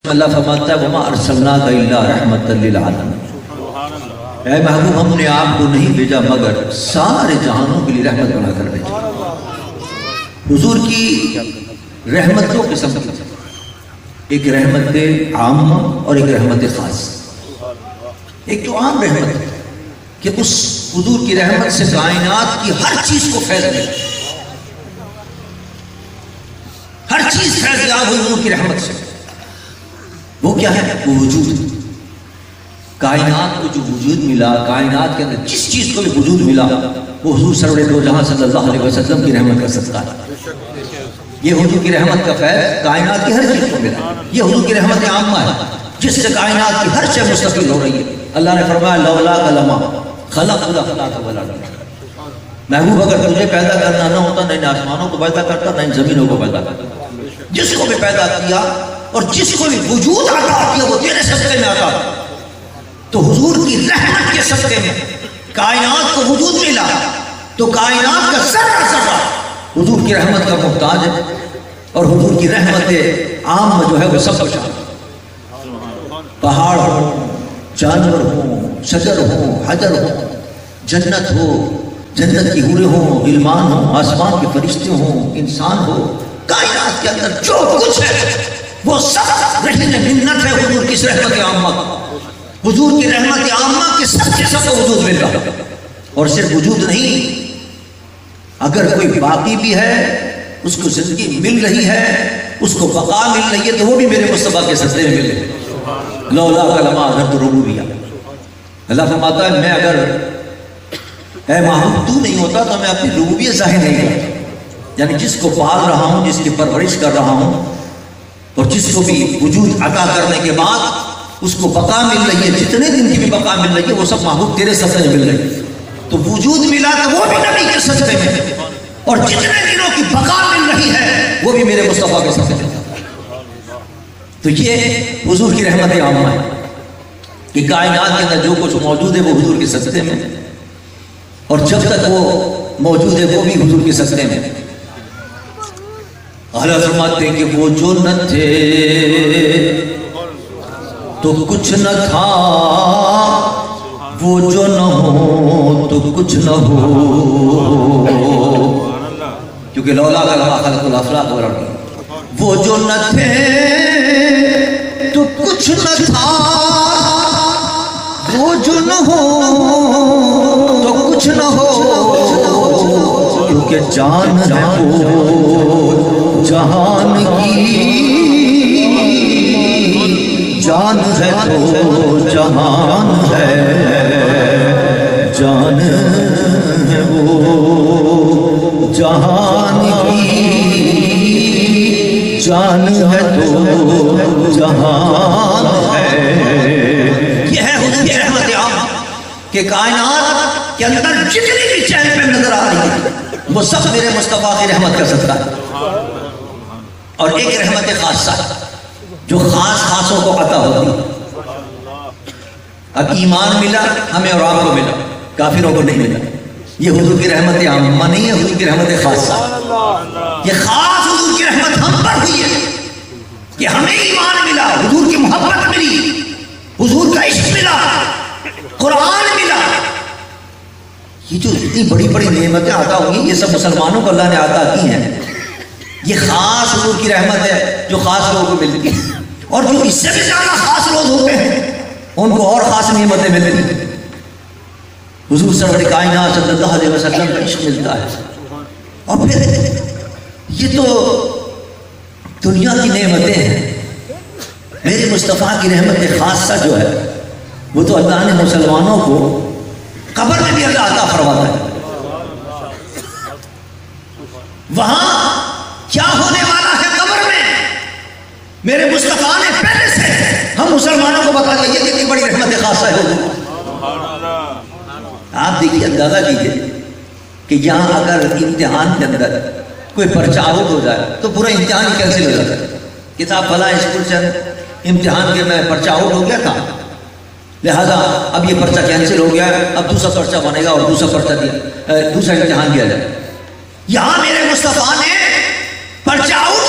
اللہ فرماتا ہے وما ارسلناک الا رحمۃ للعالمین، اے محبوب ہم نے آپ کو نہیں بھیجا مگر سارے جہانوں کے لیے رحمت بنا کر بھیجا۔ حضور کی رحمت دو قسم کی، ایک رحمت عامہ اور ایک رحمت خاص۔ ایک تو عام رحمت ہے کہ اس حضور کی رحمت سے کائنات کی ہر چیز کو فیض ملے، ہر چیز فیض یاب ہوئی حضور کی رحمت سے۔ وہ کیا ہے؟ وہ وجود۔ کائنات کو جو وجود ملا، کائنات کے اندر جس چیز کو بھی وجود ملا، وہ حضور سرور دو جہاں صلی اللہ علیہ وسلم کی رحمت کا صدقہ ہے۔ یہ حضور کی رحمت کا فیض کائنات کی ہر چیز کو ملا۔ یہ حضور کی رحمت عامہ ہے جس سے کائنات کی ہر شے مستفید ہو رہی ہے۔ اللہ نے فرمایا لولاک لما خلقت الافلاک والارض، محبوب اگر تجھے پیدا کرنا نہ ہوتا، نہ ان آسمانوں کو پیدا کرتا، نہ ان زمینوں کو پیدا کرتا۔ جس کو بھی پیدا کیا اور جس کو بھی وجود عطا کیا وہ تیرے صدقے میں عطا کیا۔ تو حضور کی رحمت کے صدقے میں کائنات کو وجود ملا، تو کائنات کا ذرہ ذرہ حضور کی رحمت کا محتاج ہے، اور حضور کی رحمت عام جو ہے وہ سب کچھ ہے۔ پہاڑ ہو، جانور ہوں، شجر ہوں، حجر ہوں، جنت ہو، جنت کی حوریں ہوں، غلمان ہوں، آسمان کے فرشتے ہوں، انسان ہو، کائنات کے اندر جو کچھ ہے وہ سب رہن منت ہے حضور کی رحمت عامہ۔ حضور کی رحمت عامہ کے سب کے سب کو وجود مل رہا، اور صرف وجود نہیں، اگر کوئی باقی بھی ہے، اس کو زندگی مل رہی ہے، اس کو بقا مل رہی ہے، تو وہ بھی میرے مصطفیٰ کے صدقے میں ملے۔ لولاک لما اظہرت ربوبیہ، اللہ فرماتا ہے میں اگر اے محبوب تو نہیں ہوتا تو میں اپنی ربوبیت ظاہر نہیں کرتا، یعنی جس کو پال رہا ہوں، جس کی پرورش کر رہا ہوں، اور جس کو بھی وجود عطا کرنے کے بعد اس کو بقا مل رہی ہے، جتنے دن کی بھی بقا مل رہی ہے، وہ سب محبوب تیرے صدقے میں مل رہی ہے۔ تو وجود ملا تو وہ بھی نبی کے صدقے میں، اور جتنے دنوں کی بقا مل رہی ہے وہ بھی میرے مصطفیٰ کے صدقے میں۔ تو یہ حضور کی رحمت عامہ ہے کہ کائنات کے اندر جو کچھ موجود ہے وہ حضور کے صدقے میں، اور جب تک وہ موجود ہے وہ بھی حضور کے صدقے میں۔ اعلیٰ فرماتے ہیں کہ وہ جو نہ تھے تو کچھ نہ تھا، وہ جو نہ ہو تو کچھ نہ ہو، کیونکہ لولاک لما خلقت الافلاک والارض، وہ جو نہ تھے تو کچھ نہ تھا، وہ جو نہ ہو تو کچھ نہ ہو، کیونکہ جان ہے وہ جہان کی، جان ہے تو جہان ہے، جان ہے وہ جہان کی، جان ہے تو جہان ہے۔ یہ ہے حضور کی رحمت عامہ کہ کائنات کے اندر جتنی بھی چہل پہ نظر آ رہی ہے وہ سب میرے مصطفیٰ کی رحمت کا صدقہ ہے۔ اور ایک رحمت خاصہ جو خاص خاصوں کو عطا ہوتی ہے۔ اب ایمان ملا ہمیں اور آپ کو ملا، کافروں کو نہیں ملا۔ یہ حضور کی رحمت عامہ نہیں ہے، حضور کی رحمت خاصہ۔ یہ خاص حضور کی رحمت ہم پر ہوئی ہے کہ ہمیں ایمان ملا، حضور کی محبت ملی، حضور کا عشق ملا، قرآن ملا۔ یہ جو اتنی بڑی بڑی نعمتیں عطا ہوئی یہ سب مسلمانوں کو اللہ نے عطا کی ہیں۔ یہ خاص حضور کی رحمت ہے جو خاص لوگوں کو ملتی ہے، اور جو اس سے بھی زیادہ خاص لوگ ہوتے ہیں ان کو اور خاص نعمتیں ملتی ہیں۔ حضور سرور کائنات صلی اللہ علیہ وسلم کا عشق ملتا ہے، اور پھر یہ تو دنیا کی نعمتیں ہیں، میرے مصطفیٰ کی رحمت خاصہ جو ہے وہ تو اللہ نے مسلمانوں کو قبر میں بھی اللہ عطا فرماتا ہے۔ وہاں کیا ہونے والا ہے قبر میں میرے مصطفیٰ نے پہلے سے ہم مسلمانوں کو بتا دیا۔ یہ کتنی بڑی رحمت خاصہ ہے۔ آپ دیکھیے، اندازہ کیجیے کہ یہاں اگر امتحان کے اندر کوئی پرچہ آؤٹ ہو جائے تو پورا امتحان ہی کینسل ہو جاتا ہے۔ کتاب فلاں اسکول سے امتحان کے میں پرچہ آؤٹ ہو گیا تھا، لہذا اب یہ پرچہ کینسل ہو گیا، اب دوسرا پرچہ بنے گا اور دوسرا پرچہ دوسرا امتحان دیا جائے۔ یہاں میرے مصطفیٰ نے پرچہ آؤٹ